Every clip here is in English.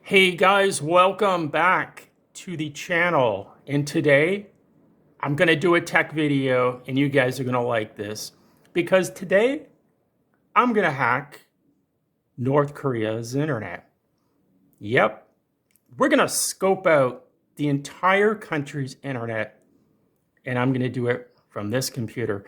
Hey guys, welcome back to the channel. And today I'm going to do a tech video and you guys are going to like this because today I'm going to hack North Korea's internet. Yep, we're going to scope out the entire country's internet and I'm going to do it from this computer.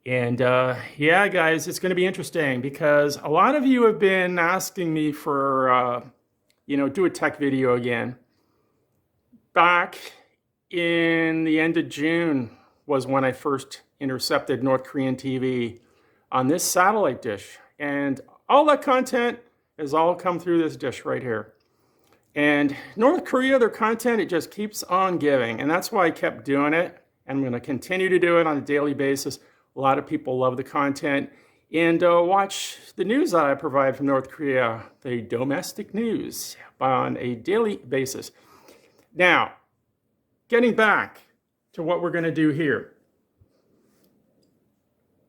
And yeah, guys, it's going to be interesting because a lot of you have been asking me for do a tech video again. Back in the end of June was when I first intercepted North Korean TV on this satellite dish. And all that content has all come through this dish right here. And North Korea, their content, it just keeps on giving. And that's why I kept doing it. And I'm going to continue to do it on a daily basis. A lot of people love the content. And watch the news that I provide from North Korea, the domestic news, on a daily basis. Now, getting back to what we're going to do here.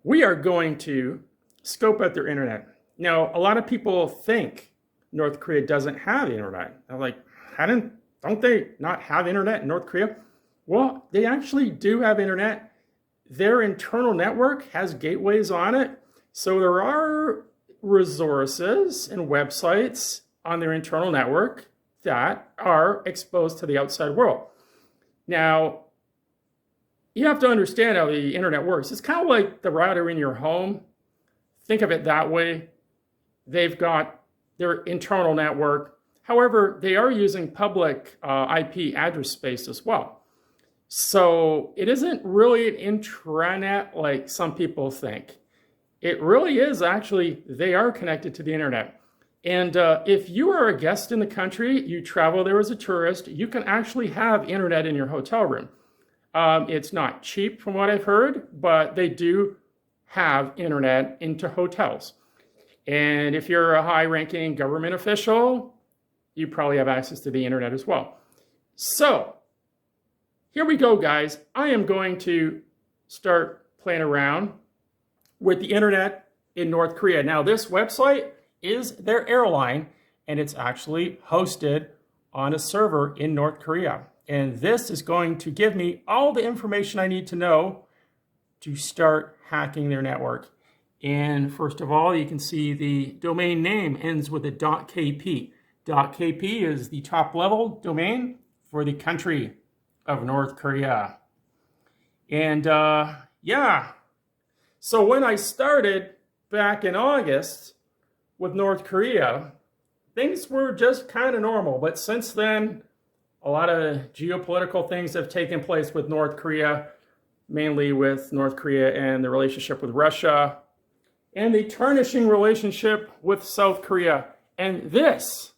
We are going to scope out their internet. Now, a lot of people think North Korea doesn't have internet. I'm like, don't they not have internet in North Korea? Well, they actually do have internet. Their internal network has gateways on it. So there are resources and websites on their internal network that are exposed to the outside world. Now, you have to understand how the internet works. It's kind of like the router in your home. Think of it that way. They've got their internal network. However, they are using public IP address space as well. So it isn't really an intranet like some people think. It really is actually, they are connected to the internet. And if you are a guest in the country, you travel there as a tourist, you can actually have internet in your hotel room. It's not cheap from what I've heard, but they do have internet into hotels. And if you're a high-ranking government official, you probably have access to the internet as well. So here we go, guys. I am going to start playing around with the internet in North Korea. Now, this website is their airline, and it's actually hosted on a server in North Korea. And this is going to give me all the information I need to know to start hacking their network. And first of all, you can see the domain name ends with a .kp. .kp is the top level domain for the country of North Korea. And yeah, so when I started back in August with North Korea, things were just kind of normal. But since then, a lot of geopolitical things have taken place with North Korea, mainly with North Korea and the relationship with Russia, and the tarnishing relationship with South Korea. And this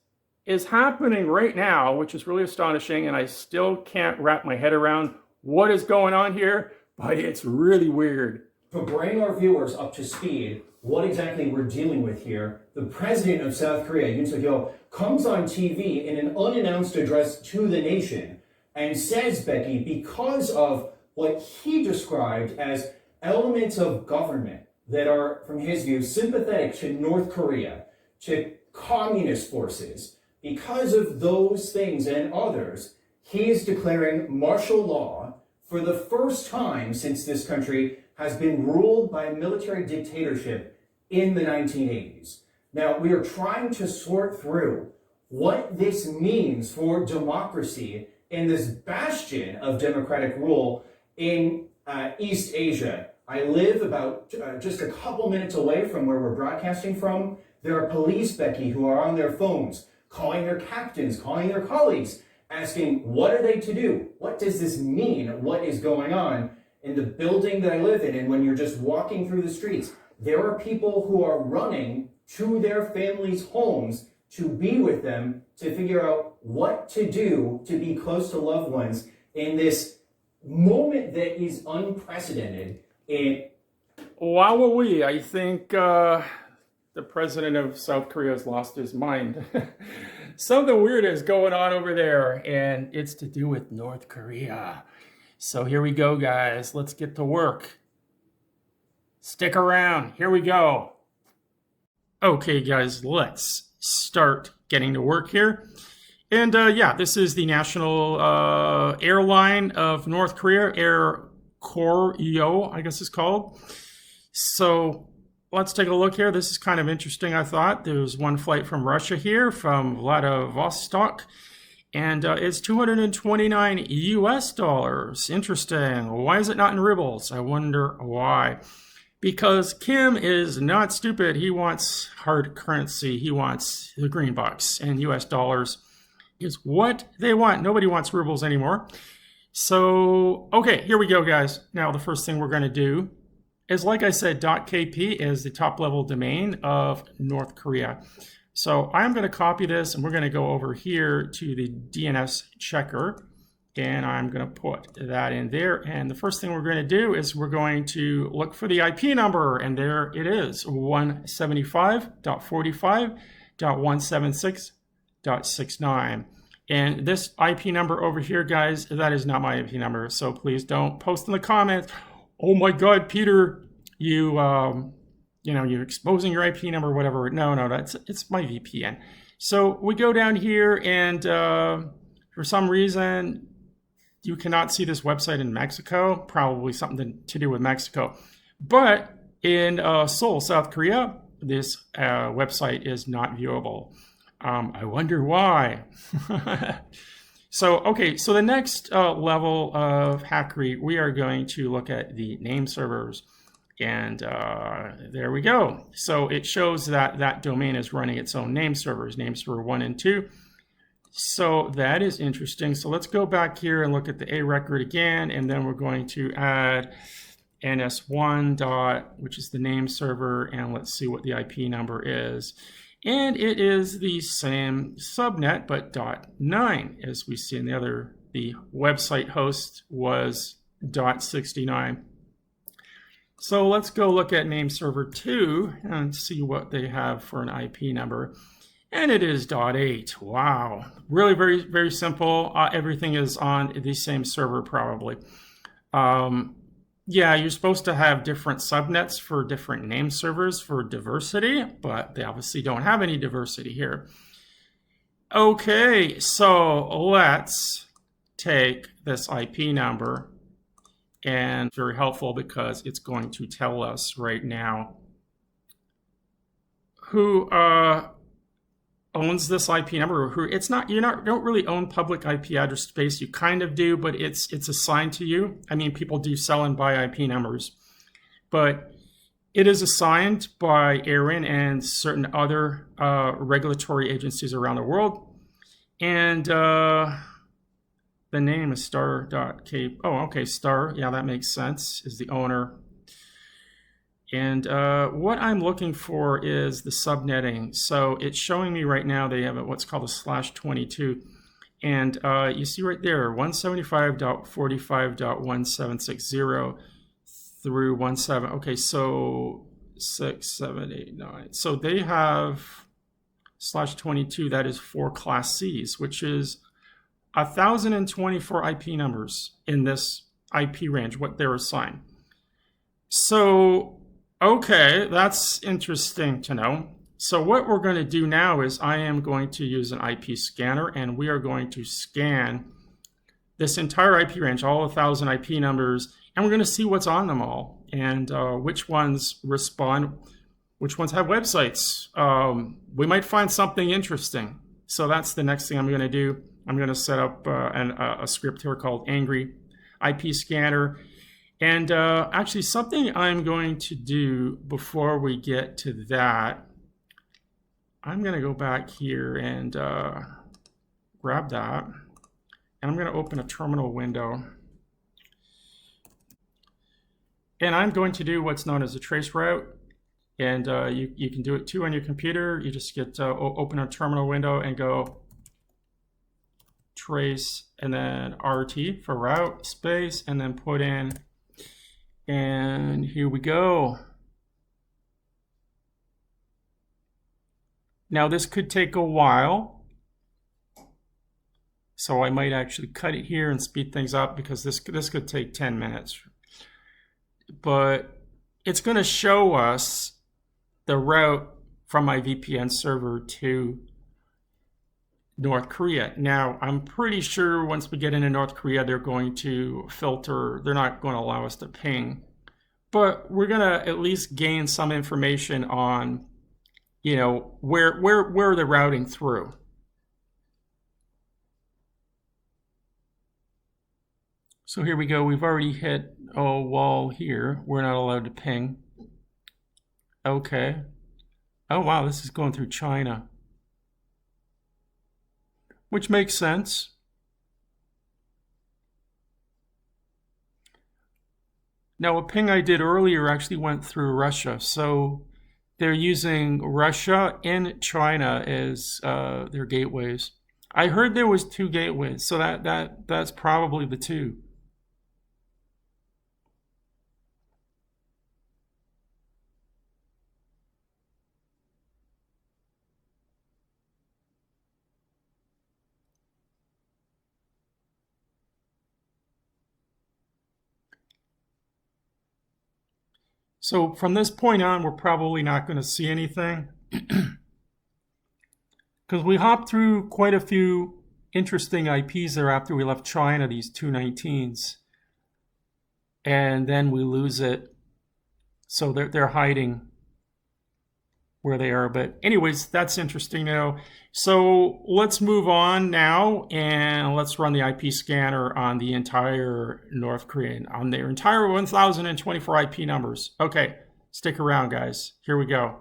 is happening right now, which is really astonishing, and I still can't wrap my head around what is going on here, but it's really weird. To bring our viewers up to speed, what exactly we're dealing with here, the president of South Korea, Yoon Suk-yeol, comes on TV in an unannounced address to the nation and says, Becky, because of what he described as elements of government that are, from his view, sympathetic to North Korea, to communist forces, because of those things and others, he is declaring martial law for the first time since this country has been ruled by a military dictatorship in the 1980s. Now, we are trying to sort through what this means for democracy in this bastion of democratic rule in East Asia. I live about just a couple minutes away from where we're broadcasting from. There are police, Becky, who are on their phones, calling their captains, calling their colleagues, asking, what are they to do? What does this mean? What is going on in the building that I live in? And when you're just walking through the streets, there are people who are running to their families' homes to be with them, to figure out what to do to be close to loved ones in this moment that is unprecedented. Wowee, I think the president of South Korea has lost his mind. Something weird is going on over there, and it's to do with North Korea. So here we go, guys. Let's get to work. Stick around. Here we go. Okay, guys, let's start getting to work here. And yeah, this is the national airline of North Korea, Air Koryo, I guess it's called. So let's take a look here. This is kind of interesting, I thought. There's one flight from Russia here, from Vladivostok, and it's 229 US dollars. Interesting. Why is it not in rubles? I wonder why. Because Kim is not stupid. He wants hard currency. He wants the green bucks, and US dollars is what they want. Nobody wants rubles anymore. So, okay, here we go, guys. Now, the first thing we're going to do is, like I said, .kp is the top level domain of North Korea. So I'm going to copy this, and we're going to go over here to the DNS checker, and I'm going to put that in there. And the first thing we're going to do is we're going to look for the IP number, and there it is, 175.45.176.69. And this IP number over here, guys, that is not my IP number. So please don't post in the comments, "Oh my God, Peter, you're exposing your IP number," or whatever. No, it's my VPN. So we go down here, and for some reason, you cannot see this website in Mexico. Probably something to do with Mexico. But in Seoul, South Korea, this website is not viewable. I wonder why. So the next level of hackery, we are going to look at the name servers. And there we go. So it shows that that domain is running its own name servers, name server 1 and 2. So that is interesting. So let's go back here and look at the A record again, and then we're going to add ns1 which is the name server, and let's see what the IP number is. And it is the same subnet, but .9, as we see in the other. The website host was .69. So let's go look at name server 2 and see what they have for an IP number. And it is .8. Wow. Really very, very simple. Everything is on the same server probably. Yeah, you're supposed to have different subnets for different name servers for diversity, but they obviously don't have any diversity here. Okay, so let's take this IP number, and very helpful because it's going to tell us right now who owns this IP number, or who it's not. You don't really own public IP address space. You kind of do, but it's assigned to you. I mean, people do sell and buy IP numbers, but it is assigned by ARIN and certain other regulatory agencies around the world. And the name is star.k. Oh, okay, Star. Yeah, that makes sense. Is the owner. And what I'm looking for is the subnetting. So it's showing me right now they have what's called a /22. And you see right there, 175.45.1760 through 17. Okay, so 6, 7, 8, 9. So they have /22, that is 4 Class Cs, which is 1,024 IP numbers in this IP range, what they're assigned. So okay, that's interesting to know. So what we're going to do now is I am going to use an IP scanner, and we are going to scan this entire IP range, all 1,000 IP numbers, and we're going to see what's on them all, and which ones respond, which ones have websites. We might find something interesting. So that's the next thing I'm going to do. I'm going to set up a script here called Angry IP Scanner. And actually, something I'm going to do before we get to that, I'm going to go back here and grab that. And I'm going to open a terminal window. And I'm going to do what's known as a trace route. And you can do it too on your computer. You just get open a terminal window and go trace and then RT for route space, and then put in. And here we go. Now this could take a while, so I might actually cut it here and speed things up, because this could take 10 minutes. But it's going to show us the route from my VPN server to North Korea. Now, I'm pretty sure once we get into North Korea, they're going to filter, they're not going to allow us to ping. But we're going to at least gain some information on, where they're routing through. So here we go. We've already hit a wall here. We're not allowed to ping. Okay. Oh, wow, this is going through China. Which makes sense. Now, a ping I did earlier actually went through Russia. So they're using Russia and China as their gateways. I heard there was 2 gateways, so that's probably the 2. So from this point on, we're probably not going to see anything because we hopped through quite a few interesting IPs there after we left China, these 219s, and then we lose it. So they're hiding where they are. But anyways, that's interesting to know. So let's move on now and let's run the IP scanner on the entire North Korean, on their entire 1,024 IP numbers. Okay, stick around, guys. Here we go.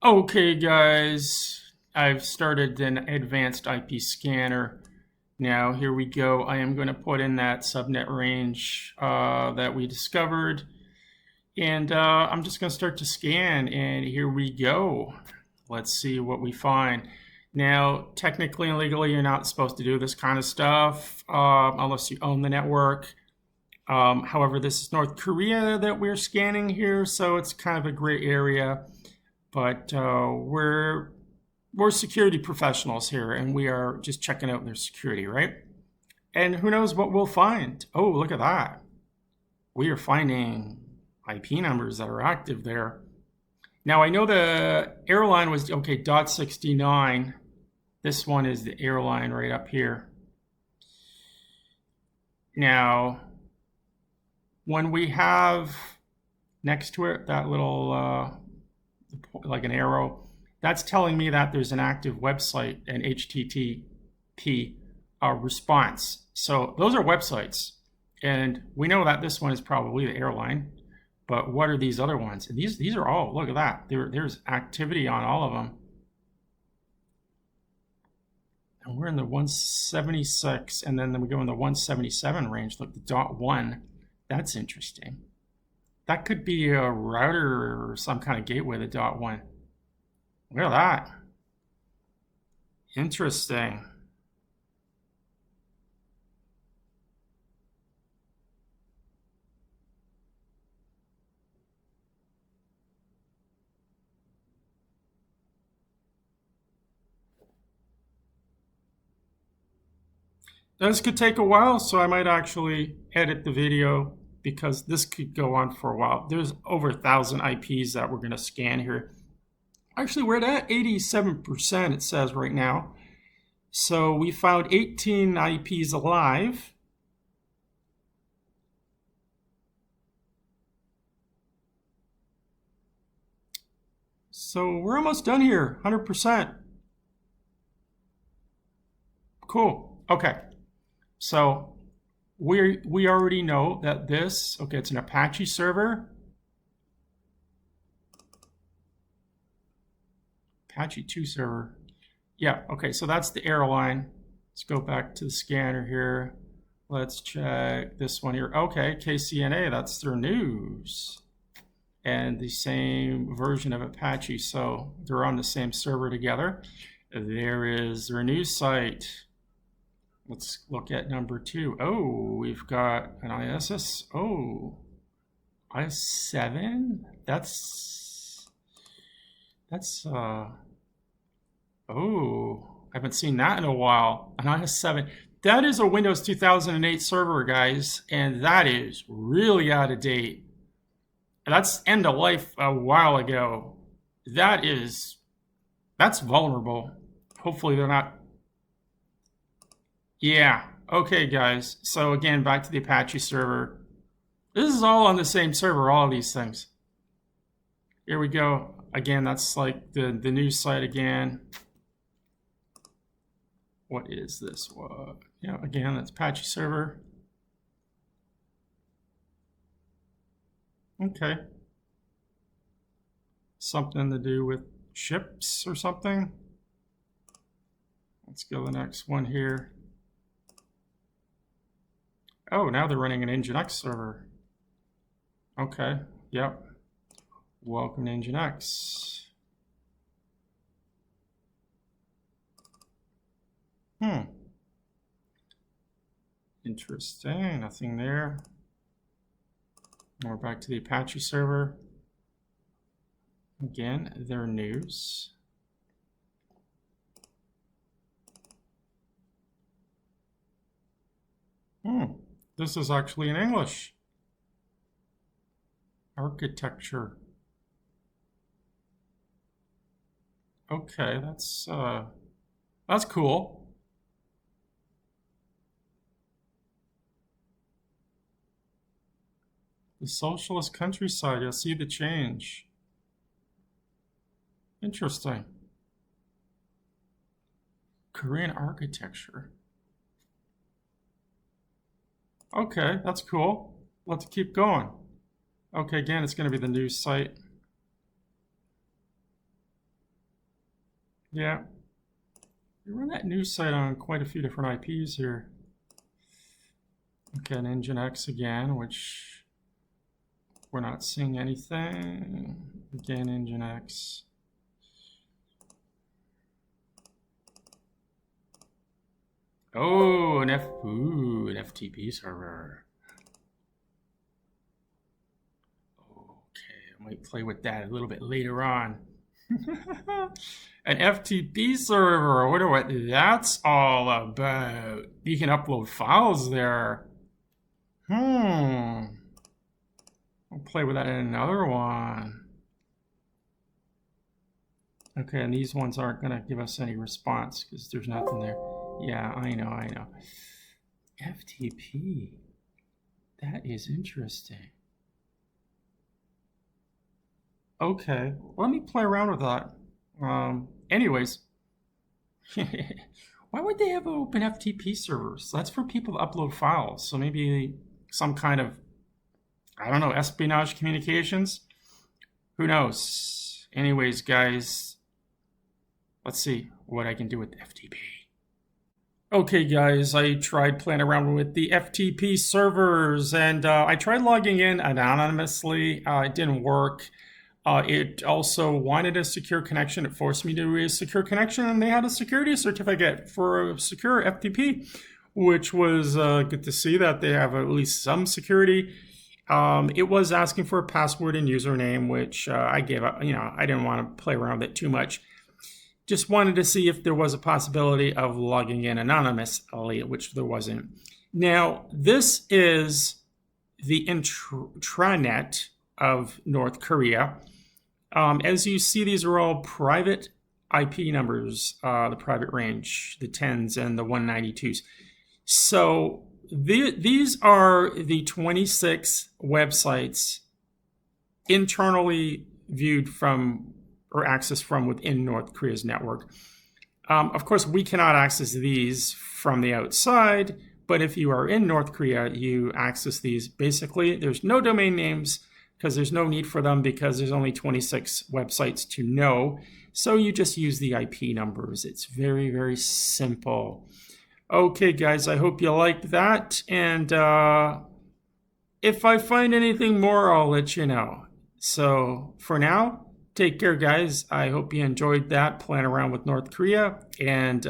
Okay, guys, I've started an advanced IP scanner. Now, here we go. I am going to put in that subnet range that we discovered. And I'm just going to start to scan. And here we go. Let's see what we find. Now, technically and legally, you're not supposed to do this kind of stuff unless you own the network. However, this is North Korea that we're scanning here, so it's kind of a gray area. But we're security professionals here, and we are just checking out their security, right? And who knows what we'll find. Oh, look at that. We are finding IP numbers that are active there. Now, I know the airline was, okay, .69. This one is the airline right up here. Now, when we have next to it that little, like an arrow, that's telling me that there's an active website, an HTTP response. So those are websites. And we know that this one is probably the airline. But what are these other ones? And these are all, look at that. There's activity on all of them. And we're in the 176, and then we go in the 177 range. Look, the .1. That's interesting. That could be a router or some kind of gateway, the .1. Look at that. Interesting. This could take a while, so I might actually edit the video because this could go on for a while. There's over 1,000 IPs that we're going to scan here. Actually, we're at 87%, it says right now. So we found 18 IPs alive. So we're almost done here, 100%. Cool. Okay. So we already know that this, okay, it's an Apache server. Apache 2 server. Yeah, okay, so that's the airline. Let's go back to the scanner here. Let's check this one here. Okay, KCNA, that's their news. And the same version of Apache, so they're on the same server together. There is their news site. Let's look at number 2. Oh, we've got an ISS. Oh, IS7? That's oh, I haven't seen that in a while. An IS7. That is a Windows 2008 server, guys, and that is really out of date. That's end of life a while ago. That's vulnerable. Hopefully they're not. Yeah. Okay, guys. So again, back to the Apache server. This is all on the same server, all of these things. Here we go. Again, that's like the news site again. What is this? What? Yeah, again, that's Apache server. Okay. Something to do with ships or something. Let's go to the next one here. Oh, now they're running an Nginx server. Okay, yep. Welcome to Nginx. Interesting, nothing there. We're back to the Apache server. Again, their news. This is actually in English. Architecture. Okay, that's cool. The socialist countryside, you'll see the change. Interesting. Korean architecture. Okay, that's cool. Let's keep going. Okay, again, it's going to be the news site. Yeah. We run that news site on quite a few different IPs here. Okay, and Nginx again, which we're not seeing anything. Again, Nginx. Oh, an FTP server. Okay, I might play with that a little bit later on. An FTP server, I wonder what that's all about. You can upload files there. I'll play with that in another one. Okay, and these ones aren't going to give us any response because there's nothing there. Yeah, I know. FTP. That is interesting. Okay, let me play around with that. Anyways, why would they have open FTP servers? That's for people to upload files. So maybe some kind of, I don't know, espionage communications? Who knows? Anyways, guys, let's see what I can do with FTP. Okay, guys, I tried playing around with the FTP servers, and I tried logging in anonymously. It didn't work. It also wanted a secure connection. It forced me to do a secure connection, and they had a security certificate for a secure FTP, which was good to see that they have at least some security. It was asking for a password and username, which I gave up. I didn't want to play around with it too much. Just wanted to see if there was a possibility of logging in anonymously, which there wasn't. Now, this is the intranet of North Korea. As you see, these are all private IP numbers, the private range, the 10s and the 192s. So these are the 26 websites internally viewed from or accessed from within North Korea's network. Of course, we cannot access these from the outside, but if you are in North Korea, you access these. Basically, there's no domain names because there's no need for them because there's only 26 websites to know. So you just use the IP numbers. It's very, very simple. Okay, guys, I hope you liked that. And if I find anything more, I'll let you know. So for now, take care, guys. I hope you enjoyed that, playing around with North Korea. And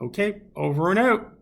okay, over and out.